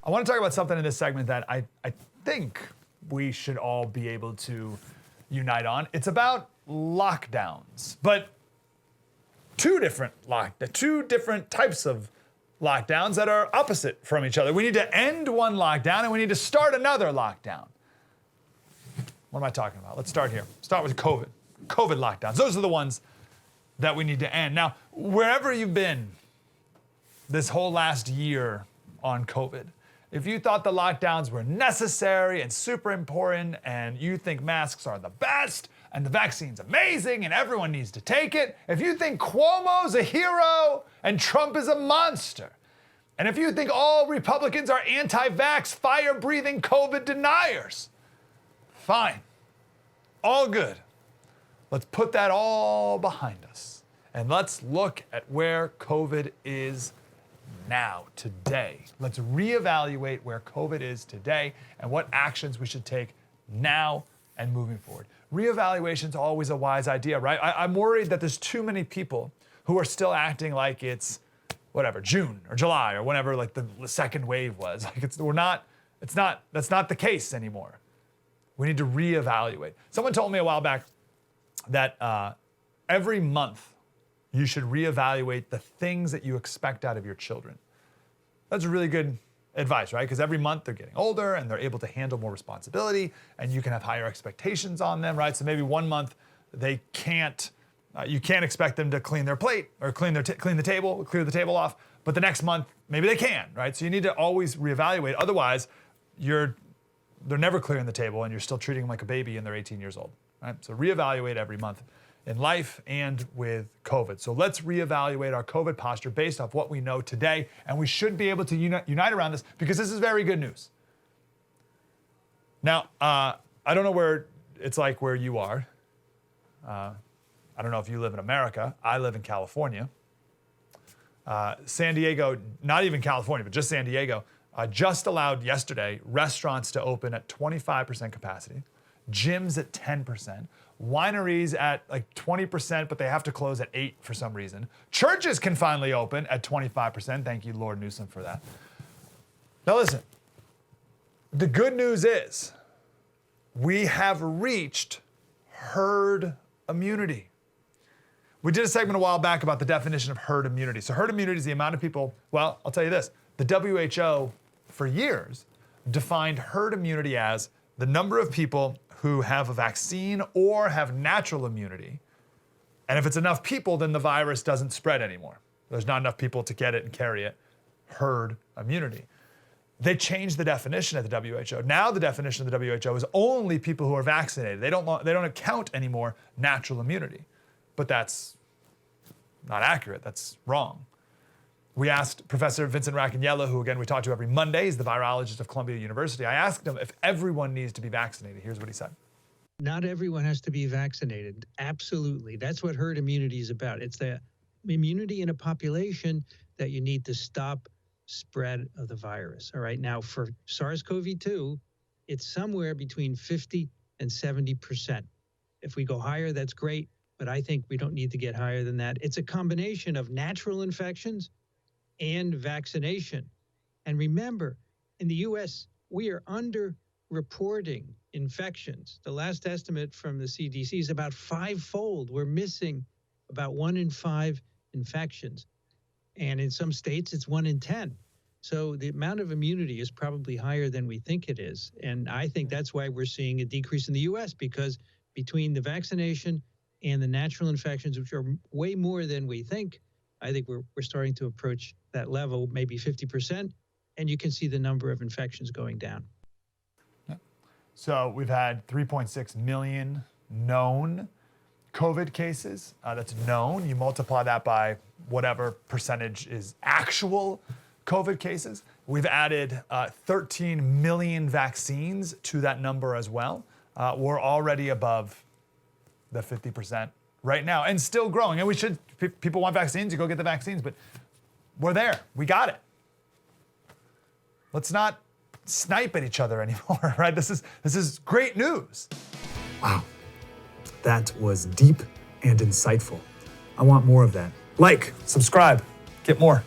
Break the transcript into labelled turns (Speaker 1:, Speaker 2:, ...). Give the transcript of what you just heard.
Speaker 1: I want to talk about something in this segment that I think we should all be able to unite on. It's about lockdowns, but two different types of lockdowns that are opposite from each other. We need to end one lockdown and we need to start another lockdown. What am I talking about? Let's start here. Start with COVID. COVID lockdowns. Those are the ones that we need to end. Now, wherever you've been this whole last year on COVID, if you thought the lockdowns were necessary and super important and you think masks are the best and the vaccine's amazing and everyone needs to take it, if you think Cuomo's a hero and Trump is a monster, and if you think all Republicans are anti-vax, fire-breathing COVID deniers, fine, all good. Let's put that all behind us and let's look at where COVID is now, today. Let's reevaluate where COVID is today and what actions we should take now and moving forward. Reevaluation is always a wise idea, right? I'm worried that there's too many people who are still acting like it's whatever, June or July or whenever like the second wave was. Like that's not the case anymore. We need to reevaluate. Someone told me a while back that every month you should reevaluate the things that you expect out of your children. That's really good advice, right? Because every month they're getting older and they're able to handle more responsibility and you can have higher expectations on them, right? So maybe one month they can't, you can't expect them to clean their plate or clear the table off, but the next month maybe they can, right? So you need to always reevaluate. Otherwise, they're never clearing the table and you're still treating them like a baby and they're 18 years old, right? So reevaluate every month in life and with COVID. So let's reevaluate our COVID posture based off what we know today, and we should be able to unite around this because this is very good news. Now, I don't know where it's like where you are. I don't know if you live in America. I live in California. San Diego, not even California, but just San Diego, just allowed yesterday restaurants to open at 25% capacity, gyms at 10%, wineries at like 20%, but they have to close at 8% for some reason. Churches can finally open at 25%. Thank you, Lord Newsom, for that. Now listen, the good news is we have reached herd immunity. We did a segment a while back about the definition of herd immunity. So herd immunity is the amount of people, well, I'll tell you this, the WHO for years defined herd immunity as the number of people who have a vaccine or have natural immunity. And if it's enough people, then the virus doesn't spread anymore. There's not enough people to get it and carry it. Herd immunity. They changed the definition at the WHO. Now the definition of the WHO is only people who are vaccinated. They don't account anymore natural immunity. But that's not accurate. That's wrong. We asked Professor Vincent Racaniello, who again we talk to every Monday, he's the virologist of Columbia University. I asked him if everyone needs to be vaccinated. Here's what he said.
Speaker 2: Not everyone has to be vaccinated. Absolutely. That's what herd immunity is about. It's the immunity in a population that you need to stop spread of the virus. All right. Now for SARS-CoV-2, it's somewhere between 50 and 70%. If we go higher, that's great. But I think we don't need to get higher than that. It's a combination of natural infections and vaccination. And remember, in the U.S., we are underreporting infections. The last estimate from the CDC is about fivefold. We're missing about 1 in 5 infections. And in some states, it's 1 in 10. So the amount of immunity is probably higher than we think it is. And I think that's why we're seeing a decrease in the U.S., because between the vaccination and the natural infections, which are way more than we think, I think we're starting to approach that level, maybe 50%, and you can see the number of infections going down.
Speaker 1: Yeah. So we've had 3.6 million known COVID cases. That's known. You multiply that by whatever percentage is actual COVID cases. We've added 13 million vaccines to that number as well. We're already above the 50% right now and still growing. And we should, people want vaccines, you go get the vaccines, but we're there. We got it. Let's not snipe at each other anymore, right? This is great news.
Speaker 3: Wow, that was deep and insightful. I want more of that. Like, subscribe, get more.